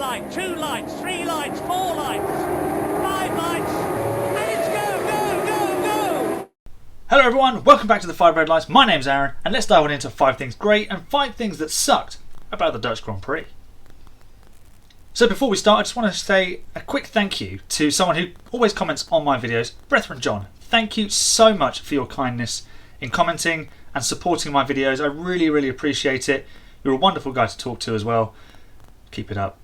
light, 2 lights, 3 lights, 4 lights, 5 lights, and it's go, go, go, go! Hello everyone, welcome back to the 5 Red Lights. My name's Aaron, and let's dive on into 5 things great and 5 things that sucked about the Dutch Grand Prix. So before we start, I just want to say a quick thank you to someone who always comments on my videos, Brethren John. Thank you so much for your kindness in commenting and supporting my videos. I really appreciate it. You're a wonderful guy to talk to as well. Keep it up.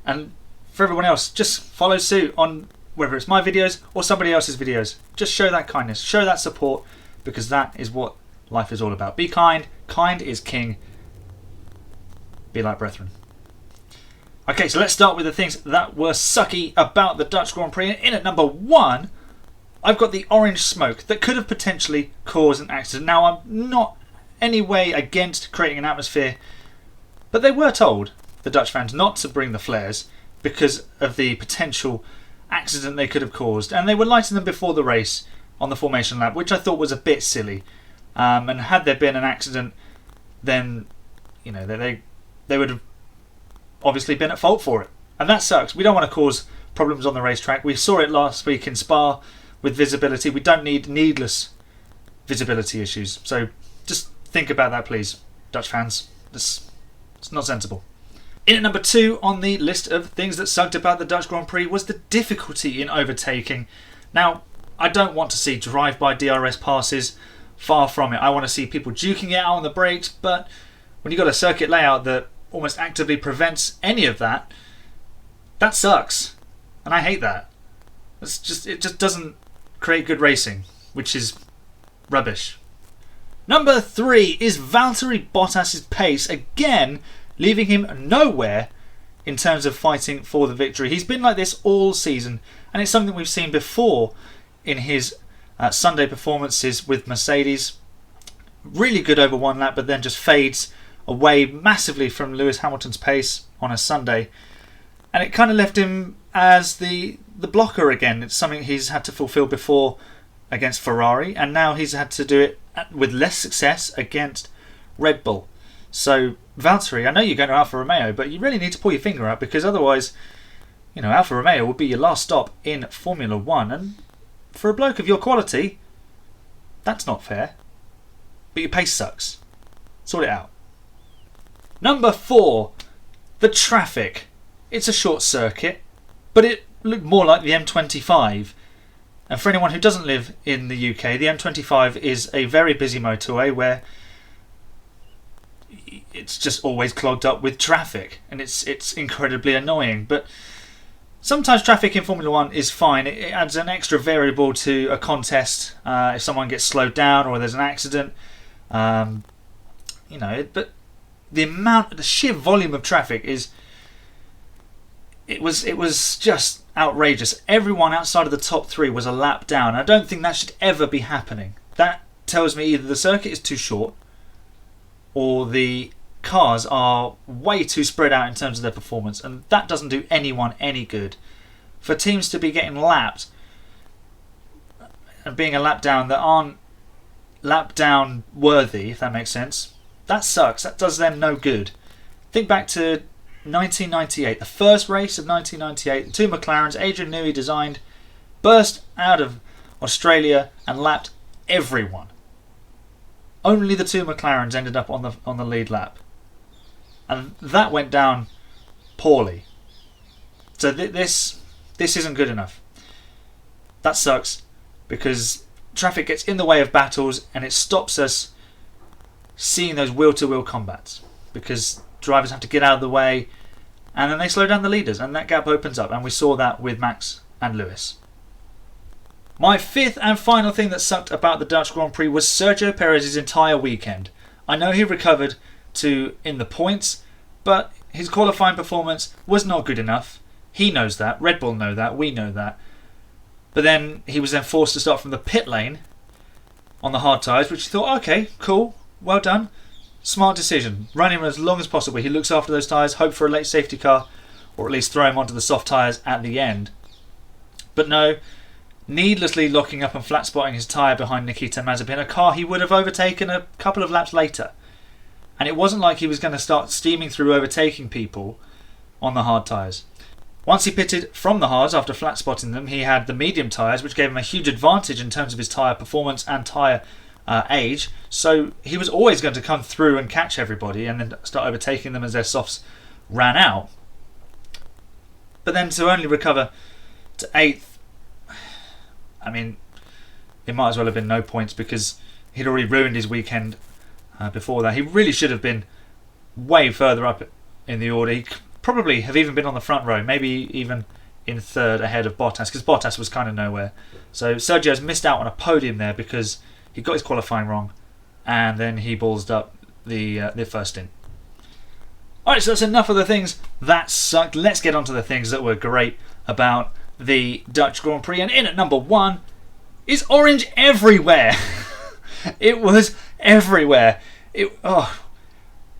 And for everyone else, just follow suit on whether it's my videos or somebody else's videos. Just show that kindness, show that support, because that is what life is all about. Be kind. Kind is king. Be like brethren. Okay, so let's start with the things that were sucky about the Dutch Grand Prix. In at number 1, I've got the orange smoke that could have potentially caused an accident. Now, I'm not any way against creating an atmosphere, but they were told, the Dutch fans, not to bring the flares because of the potential accident they could have caused. And they were lighting them before the race on the formation lap, which I thought was a bit silly. And had there been an accident, then you know they would have obviously been at fault for it. And that sucks. We don't want to cause problems on the racetrack. We saw it last week in Spa with visibility. We don't need needless visibility issues. So just think about that, please, Dutch fans. It's not sensible. In at number 2 on the list of things that sucked about the Dutch Grand Prix was the difficulty in overtaking. Now, I don't want to see drive-by DRS passes. Far from it. I want to see people duking it out on the brakes, but when you've got a circuit layout that almost actively prevents any of that, that sucks. And I hate that. It just doesn't create good racing, which is rubbish. Number 3 is Valtteri Bottas' pace, again leaving him nowhere in terms of fighting for the victory. He's been like this all season, and it's something we've seen before in his Sunday performances with Mercedes. Really good over one lap, but then just fades away massively from Lewis Hamilton's pace on a Sunday, and it kind of left him as the blocker again. It's something he's had to fulfill before against Ferrari, and now he's had to do it with less success against Red Bull. So Valtteri, I know you're going to Alfa Romeo, but you really need to pull your finger out, because otherwise, you know, Alfa Romeo will be your last stop in Formula 1, and for a bloke of your quality, that's not fair. But your pace sucks. Sort it out. Number 4, the traffic. It's a short circuit, but it looked more like the M25. And for anyone who doesn't live in the UK, the M25 is a very busy motorway where it's just always clogged up with traffic, and it's incredibly annoying. But sometimes traffic in Formula 1 is fine. It adds an extra variable to a contest if someone gets slowed down or there's an accident. But the sheer volume of traffic it was just outrageous. Everyone outside of the top 3 was a lap down. I don't think that should ever be happening. That tells me either the circuit is too short or the cars are way too spread out in terms of their performance, and that doesn't do anyone any good. For teams to be getting lapped and being a lap down that aren't lap down worthy, if that makes sense, that sucks. That does them no good. Think back to 1998, the first race of 1998. The 2 McLarens Adrian Newey designed burst out of Australia and lapped everyone. Only the 2 McLarens ended up on the lead lap, and that went down poorly. So this isn't good enough. That sucks, because traffic gets in the way of battles and it stops us seeing those wheel-to-wheel combats, because drivers have to get out of the way and then they slow down the leaders and that gap opens up, and we saw that with Max and Lewis. My 5th and final thing that sucked about the Dutch Grand Prix was Sergio Perez's entire weekend. I know he recovered in the points, but his qualifying performance was not good enough. He knows that, Red Bull know that, we know that. But then he was then forced to start from the pit lane on the hard tyres, which he thought, okay, cool, well done. Smart decision. Run him as long as possible. He looks after those tyres, hope for a late safety car, or at least throw him onto the soft tyres at the end. But no, needlessly locking up and flat spotting his tyre behind Nikita Mazepin, a car he would have overtaken a couple of laps later. And it wasn't like he was going to start steaming through overtaking people on the hard tyres. Once he pitted from the hards after flat spotting them, he had the medium tyres, which gave him a huge advantage in terms of his tyre performance and tyre age. So he was always going to come through and catch everybody and then start overtaking them as their softs ran out. But then to only recover to 8th, I mean, it might as well have been no points because he'd already ruined his weekend before that. He really should have been way further up in the order. He probably have even been on the front row, maybe even in 3rd ahead of Bottas, because Bottas was kind of nowhere. So Sergio's missed out on a podium there because he got his qualifying wrong and then he ballsed up the first stint. Alright, so that's enough of the things that sucked. Let's get on to the things that were great about the Dutch Grand Prix. And in at number 1 is orange everywhere. It was everywhere. I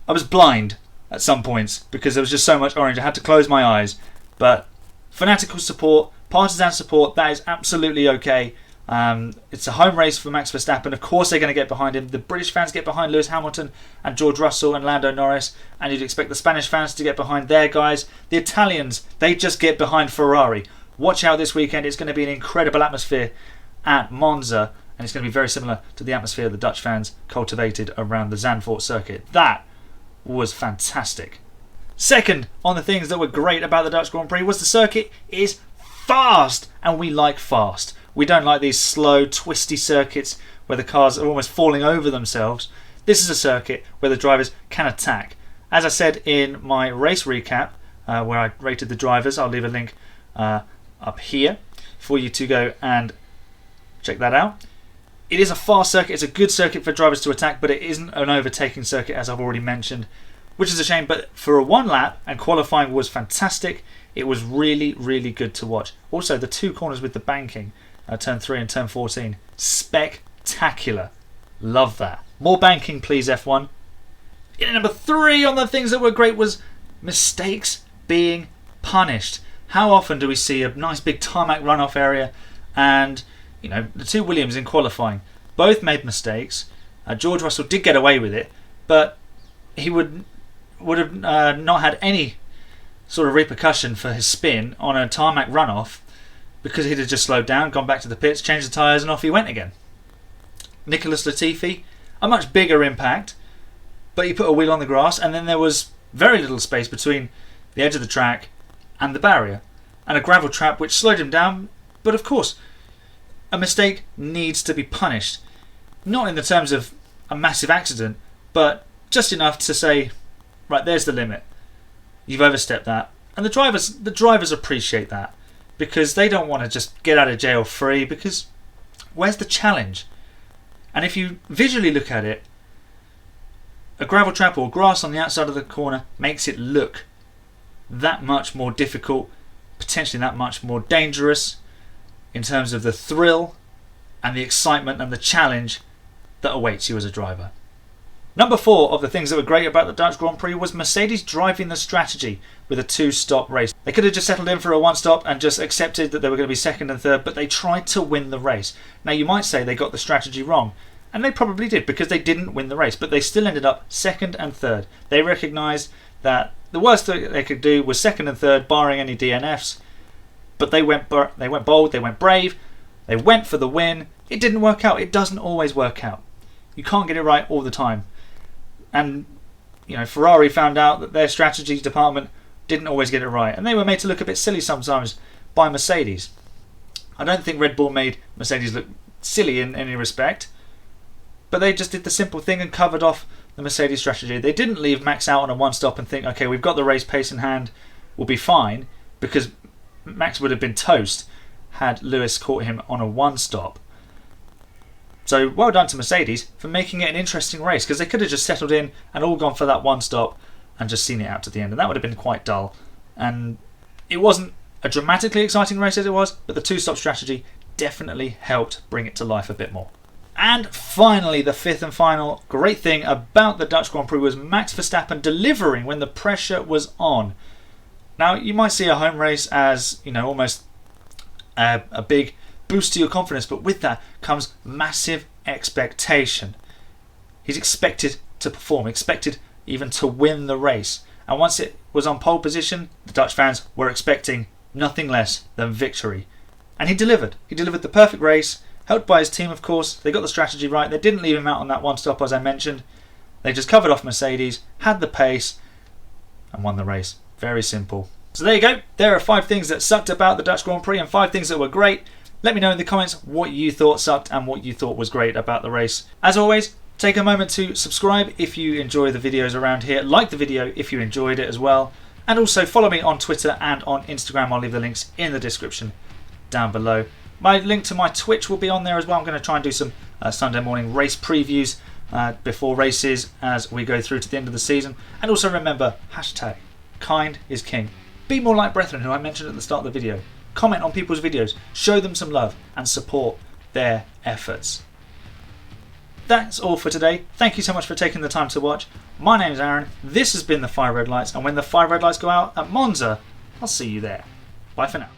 was blind at some points because there was just so much orange. I had to close my eyes. But fanatical support, partisan support, that is absolutely okay. It's a home race for Max Verstappen. Of course they're going to get behind him. The British fans get behind Lewis Hamilton and George Russell and Lando Norris, and you'd expect the Spanish fans to get behind their guys. The Italians, they just get behind Ferrari. Watch out this weekend. It's going to be an incredible atmosphere at Monza, and it's going to be very similar to the atmosphere the Dutch fans cultivated around the Zandvoort circuit. That was fantastic. Second on the things that were great about the Dutch Grand Prix was the circuit is fast, and we like fast. We don't like these slow, twisty circuits where the cars are almost falling over themselves. This is a circuit where the drivers can attack. As I said in my race recap, where I rated the drivers, I'll leave a link up here for you to go and check that out. It is a fast circuit. It's a good circuit for drivers to attack, but it isn't an overtaking circuit, as I've already mentioned, which is a shame. But for a one lap, and qualifying was fantastic. It was really, really good to watch. Also, the 2 corners with the banking, turn 3 and turn 14, spectacular. Love that. More banking, please, F1. In number 3 on the things that were great was mistakes being punished. How often do we see a nice big tarmac runoff area and, you know, the 2 Williams in qualifying both made mistakes. George Russell did get away with it, but he would have not had any sort of repercussion for his spin on a tarmac runoff because he'd have just slowed down, gone back to the pits, changed the tyres, and off he went again. Nicholas Latifi, a much bigger impact, but he put a wheel on the grass, and then there was very little space between the edge of the track and the barrier, and a gravel trap which slowed him down. But of course, a mistake needs to be punished, not in the terms of a massive accident, but just enough to say, right, there's the limit. You've overstepped that, and the drivers appreciate that because they don't want to just get out of jail free. Because where's the challenge? And if you visually look at it, a gravel trap or grass on the outside of the corner makes it look that much more difficult, potentially that much more dangerous in terms of the thrill and the excitement and the challenge that awaits you as a driver. Number 4 of the things that were great about the Dutch Grand Prix was Mercedes driving the strategy with a 2-stop race. They could have just settled in for a 1-stop and just accepted that they were going to be 2nd and 3rd, but they tried to win the race. Now you might say they got the strategy wrong, and they probably did because they didn't win the race, but they still ended up 2nd and 3rd. They recognised that the worst that they could do was 2nd and 3rd, barring any DNFs, but they went bold, they went brave, they went for the win. It didn't work out. It doesn't always work out. You can't get it right all the time. And, you know, Ferrari found out that their strategy department didn't always get it right, and they were made to look a bit silly sometimes by Mercedes. I don't think Red Bull made Mercedes look silly in any respect, but they just did the simple thing and covered off the Mercedes strategy. They didn't leave Max out on a 1-stop and think, okay, we've got the race pace in hand, we'll be fine, because Max would have been toast had Lewis caught him on a 1-stop. So well done to Mercedes for making it an interesting race, because they could have just settled in and all gone for that 1-stop and just seen it out to the end, and that would have been quite dull. And it wasn't a dramatically exciting race as it was, but the 2-stop strategy definitely helped bring it to life a bit more. And finally, the 5th and final great thing about the Dutch Grand Prix was Max Verstappen delivering when the pressure was on. Now, you might see a home race as, you know, almost a big boost to your confidence, but with that comes massive expectation. He's expected to perform, expected even to win the race, And once it was on pole position, the Dutch fans were expecting nothing less than victory. And he delivered. He delivered the perfect race, helped by his team, of course. They got the strategy right. They didn't leave him out on that one stop, as I mentioned. They just covered off Mercedes, had the pace, and won the race. Very simple. So there you go. There are 5 things that sucked about the Dutch Grand Prix and 5 things that were great. Let me know in the comments what you thought sucked and what you thought was great about the race. As always, take a moment to subscribe if you enjoy the videos around here. Like the video if you enjoyed it as well. And also follow me on Twitter and on Instagram. I'll leave the links in the description down below. My link to my Twitch will be on there as well. I'm going to try and do some Sunday morning race previews before races as we go through to the end of the season. And also remember, hashtag kind is king. Be more like brethren, who I mentioned at the start of the video. Comment on people's videos, show them some love and support their efforts. That's all for today. Thank you so much for taking the time to watch. My name's Aaron, this has been the 5 Red Lights, and when the 5 Red Lights go out at Monza, I'll see you there. Bye for now.